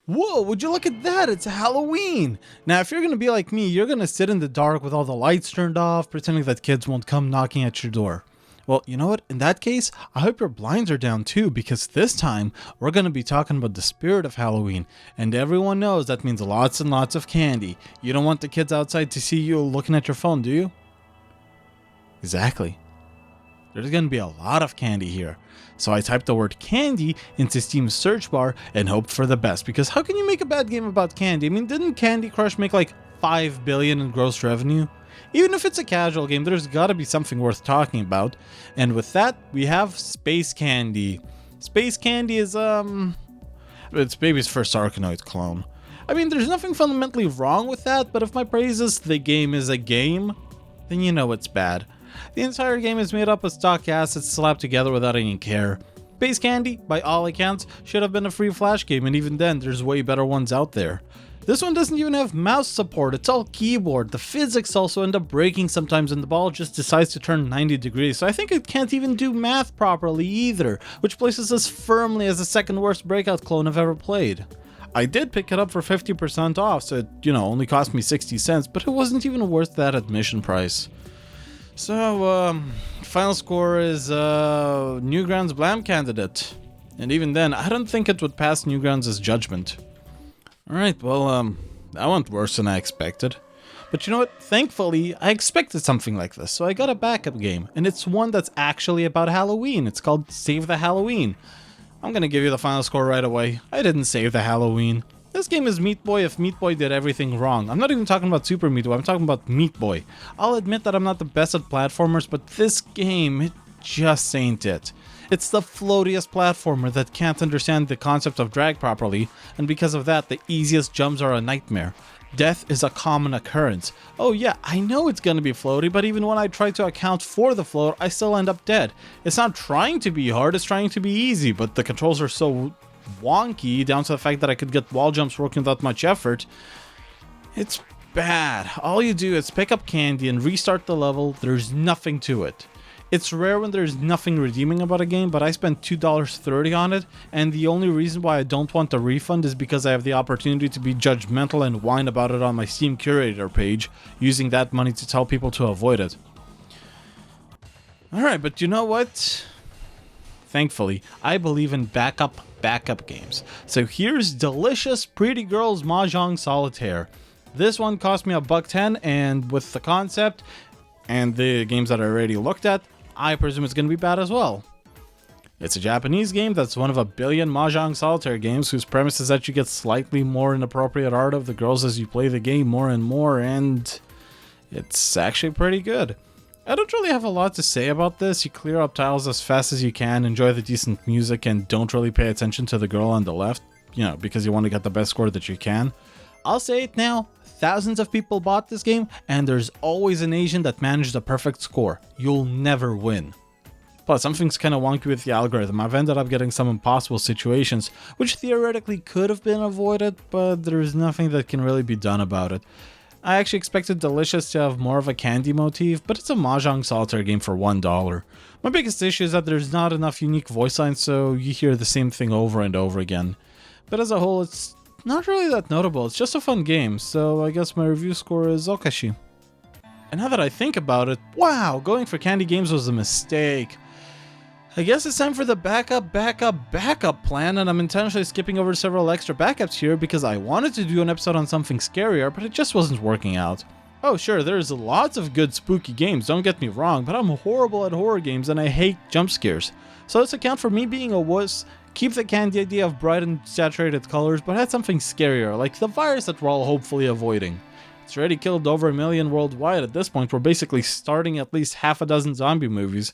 Whoa, would you look at that? It's Halloween! Now, if you're gonna be like me, you're gonna sit in the dark with all the lights turned off, pretending that kids won't come knocking at your door. Well, you know what? In that case, I hope your blinds are down too, because this time, we're gonna be talking about the spirit of Halloween. And everyone knows that means lots and lots of candy. You don't want the kids outside to see you looking at your phone, do you? Exactly. There's gonna be a lot of candy here. So I typed the word candy into Steam's search bar and hoped for the best, because how can you make a bad game about candy? I mean, didn't Candy Crush make like $5 billion in gross revenue? Even if it's a casual game, there's gotta be something worth talking about. And with that, we have Space Candy. Space Candy is, it's baby's first Arkanoid clone. I mean, there's nothing fundamentally wrong with that, but if my praise is the game is a game, then you know it's bad. The entire game is made up of stock assets slapped together without any care. Space Candy, by all accounts, should have been a free Flash game, and even then, there's way better ones out there. This one doesn't even have mouse support, it's all keyboard. The physics also end up breaking sometimes, and the ball just decides to turn 90 degrees, so I think it can't even do math properly either, which places us firmly as the second worst Breakout clone I've ever played. I did pick it up for 50% off, so it, only cost me 60 cents, but it wasn't even worth that admission price. So, final score is Newgrounds Blam candidate. And even then, I don't think it would pass Newgrounds' judgment. Alright, well, that went worse than I expected. But you know what? Thankfully, I expected something like this, so I got a backup game. And it's one that's actually about Halloween. It's called Save the Halloween. I'm gonna give you the final score right away. I didn't save the Halloween. This game is Meat Boy if Meat Boy did everything wrong. I'm not even talking about Super Meat Boy, I'm talking about Meat Boy. I'll admit that I'm not the best at platformers, but this game, it just ain't it. It's the floatiest platformer that can't understand the concept of drag properly, and because of that, the easiest jumps are a nightmare. Death is a common occurrence. Oh yeah, I know it's gonna be floaty, but even when I try to account for the float, I still end up dead. It's not trying to be hard, it's trying to be easy, but the controls are so wonky, down to the fact that I could get wall jumps working without much effort. It's bad. All you do is pick up candy and restart the level. There's nothing to it. It's rare when there's nothing redeeming about a game, but I spent $2.30 on it, and the only reason why I don't want a refund is because I have the opportunity to be judgmental and whine about it on my Steam Curator page, using that money to tell people to avoid it. Alright, but you know what? Thankfully, I believe in backup games. So here's delicious Pretty Girls Mahjong Solitaire. This one cost me $1.10, and with the concept and the games that I already looked at, I presume it's going to be bad as well. It's a Japanese game that's one of a billion Mahjong Solitaire games whose premise is that you get slightly more inappropriate art of the girls as you play the game more and more, and it's actually pretty good. I don't really have a lot to say about this. You clear up tiles as fast as you can, enjoy the decent music, and don't really pay attention to the girl on the left, because you want to get the best score that you can. I'll say it now, thousands of people bought this game, and there's always an Asian that managed a perfect score. You'll never win. Plus, something's kind of wonky with the algorithm. I've ended up getting some impossible situations, which theoretically could have been avoided, but there's nothing that can really be done about it. I actually expected Delicious to have more of a candy motif, but it's a Mahjong Solitaire game for $1. My biggest issue is that there's not enough unique voice lines, so you hear the same thing over and over again. But as a whole, it's not really that notable. It's just a fun game, so I guess my review score is Okashi. And now that I think about it, wow, going for candy games was a mistake. I guess it's time for the backup plan, and I'm intentionally skipping over several extra backups here because I wanted to do an episode on something scarier, but it just wasn't working out. Oh sure, there's lots of good spooky games, don't get me wrong, but I'm horrible at horror games and I hate jump scares. So let's account for me being a wuss, keep the candy idea of bright and saturated colors, but add something scarier, like the virus that we're all hopefully avoiding. It's already killed over 1 million worldwide. At this point, we're basically starting at least half a dozen zombie movies.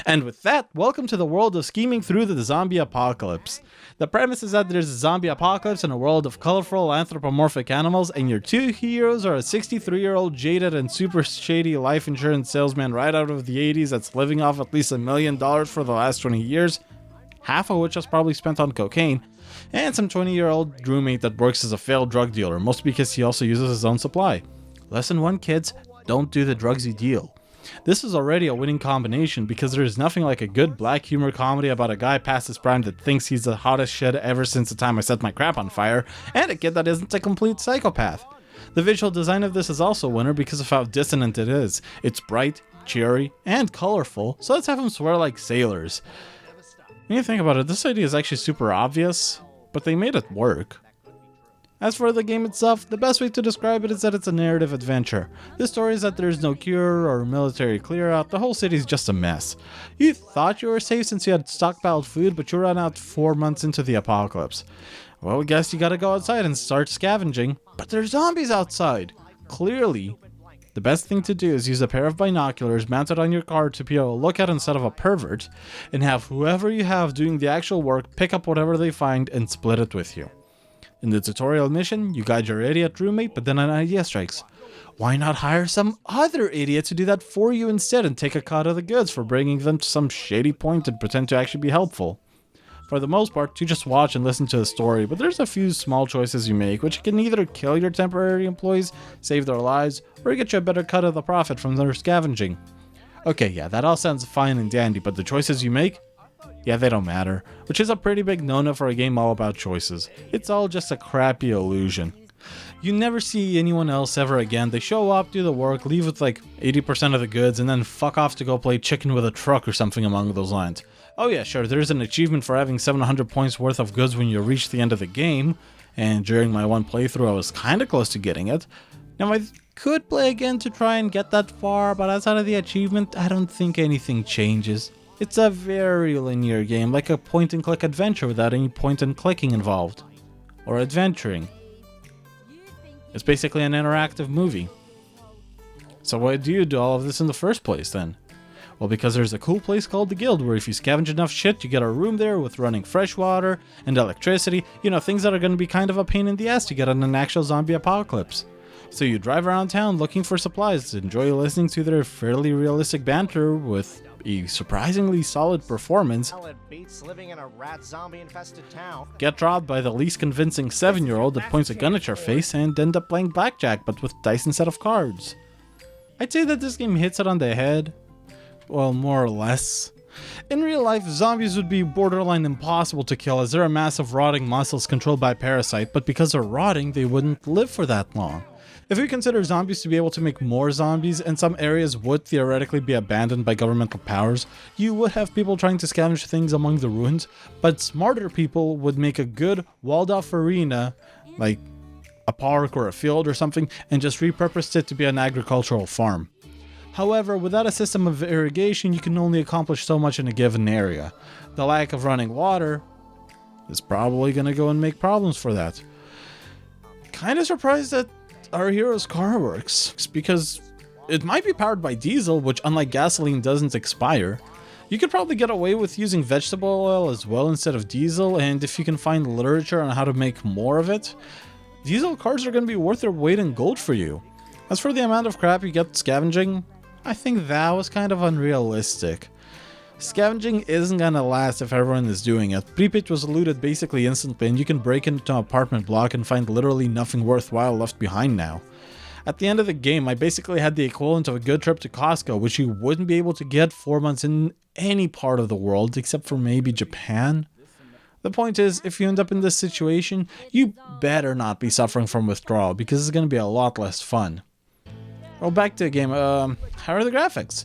And with that, welcome to the world of scheming through the zombie apocalypse. The premise is that there's a zombie apocalypse in a world of colorful anthropomorphic animals, and your two heroes are a 63-year-old jaded and super shady life insurance salesman right out of the 80s that's living off at least $1 million for the last 20 years, half of which was probably spent on cocaine, and some 20-year-old roommate that works as a failed drug dealer, mostly because he also uses his own supply. Lesson 1, kids, don't do the drugs you deal. This is already a winning combination because there is nothing like a good black humor comedy about a guy past his prime that thinks he's the hottest shit ever since the time I set my crap on fire, and a kid that isn't a complete psychopath. The visual design of this is also a winner because of how dissonant it is. It's bright, cheery, and colorful, so let's have them swear like sailors. When you think about it, this idea is actually super obvious, but they made it work. As for the game itself, the best way to describe it is that it's a narrative adventure. The story is that there's no cure or military clear out, the whole city's just a mess. You thought you were safe since you had stockpiled food, but you ran out 4 months into the apocalypse. Well, I guess you gotta go outside and start scavenging, but there's zombies outside. Clearly, the best thing to do is use a pair of binoculars mounted on your car to be able to look at instead of a pervert, and have whoever you have doing the actual work pick up whatever they find and split it with you. In the tutorial mission, you guide your idiot roommate, but then an idea strikes. Why not hire some other idiot to do that for you instead and take a cut of the goods for bringing them to some shady point and pretend to actually be helpful? For the most part, you just watch and listen to the story, but there's a few small choices you make, which can either kill your temporary employees, save their lives, or get you a better cut of the profit from their scavenging. Okay, yeah, that all sounds fine and dandy, but the choices you make? Yeah, they don't matter, which is a pretty big no-no for a game all about choices. It's all just a crappy illusion. You never see anyone else ever again. They show up, do the work, leave with like 80% of the goods, and then fuck off to go play chicken with a truck or something along those lines. Oh yeah, sure, there's an achievement for having 700 points worth of goods when you reach the end of the game, and during my one playthrough I was kinda close to getting it. Now I could play again to try and get that far, but outside of the achievement, I don't think anything changes. It's a very linear game, like a point-and-click adventure without any point-and-clicking involved. Or adventuring. It's basically an interactive movie. So why do you do all of this in the first place then? Well, because there's a cool place called the Guild where if you scavenge enough shit, you get a room there with running fresh water and electricity, you know, things that are going to be kind of a pain in the ass to get in an actual zombie apocalypse. So you drive around town looking for supplies, enjoy listening to their fairly realistic banter with a surprisingly solid performance, living in a rat zombie infested town. Get robbed by the least convincing 7-year-old that points a gun at your face, and end up playing blackjack but with dice instead of cards. I'd say that this game hits it on the head. Well, more or less. In real life, zombies would be borderline impossible to kill as they're massive rotting muscles controlled by a parasite, but because they're rotting, they wouldn't live for that long. If we consider zombies to be able to make more zombies, and some areas would theoretically be abandoned by governmental powers, you would have people trying to scavenge things among the ruins, but smarter people would make a good walled-off arena, like a park or a field or something, and just repurpose it to be an agricultural farm. However, without a system of irrigation, you can only accomplish so much in a given area. The lack of running water is probably going to go and make problems for that. Kinda surprised that our hero's car works, because it might be powered by diesel, which unlike gasoline doesn't expire. You could probably get away with using vegetable oil as well instead of diesel, and if you can find literature on how to make more of it, diesel cars are going to be worth their weight in gold for you. As for the amount of crap you get scavenging, I think that was kind of unrealistic. Scavenging isn't gonna last if everyone is doing it. Pripyat was looted basically instantly, and you can break into an apartment block and find literally nothing worthwhile left behind now. At the end of the game, I basically had the equivalent of a good trip to Costco, which you wouldn't be able to get 4 months in any part of the world, except for maybe Japan. The point is, if you end up in this situation, you better not be suffering from withdrawal, because it's gonna be a lot less fun. Well, back to the game, how are the graphics?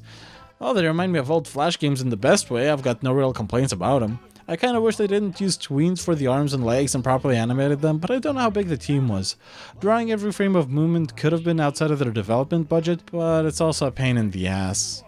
Well, they remind me of old Flash games in the best way. I've got no real complaints about them. I kinda wish they didn't use tweens for the arms and legs and properly animated them, but I don't know how big the team was. Drawing every frame of movement could have been outside of their development budget, but it's also a pain in the ass.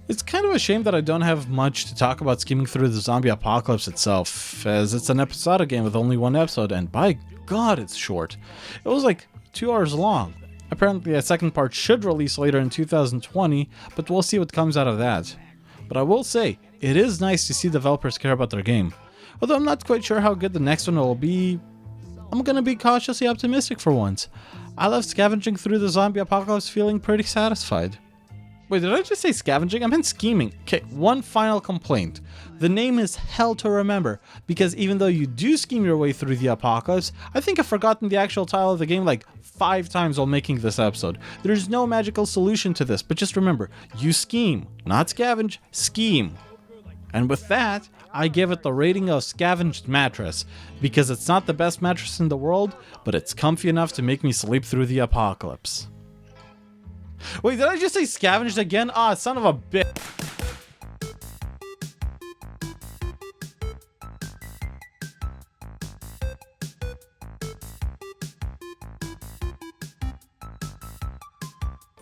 It's kind of a shame that I don't have much to talk about skimming through the zombie apocalypse itself, as it's an episodic game with only one episode, and by God it's short. It was like 2 hours long. Apparently a second part should release later in 2020, but we'll see what comes out of that. But I will say, it is nice to see developers care about their game. Although I'm not quite sure how good the next one will be, I'm gonna be cautiously optimistic for once. I left scavenging through the zombie apocalypse feeling pretty satisfied. Wait, did I just say scavenging? I meant scheming. Okay, one final complaint. The name is hell to remember, because even though you do scheme your way through the apocalypse, I think I've forgotten the actual title of the game like 5 times while making this episode. There's no magical solution to this, but just remember, you scheme, not scavenge, scheme. And with that, I give it the rating of scavenged mattress, because it's not the best mattress in the world, but it's comfy enough to make me sleep through the apocalypse. Wait, did I just say scavenged again? Ah, son of a bitch.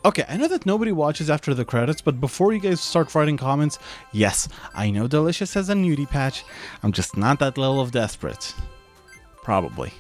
Okay, I know that nobody watches after the credits, but before you guys start writing comments, yes, I know Delicious has a nudie patch. I'm just not that level of desperate. Probably.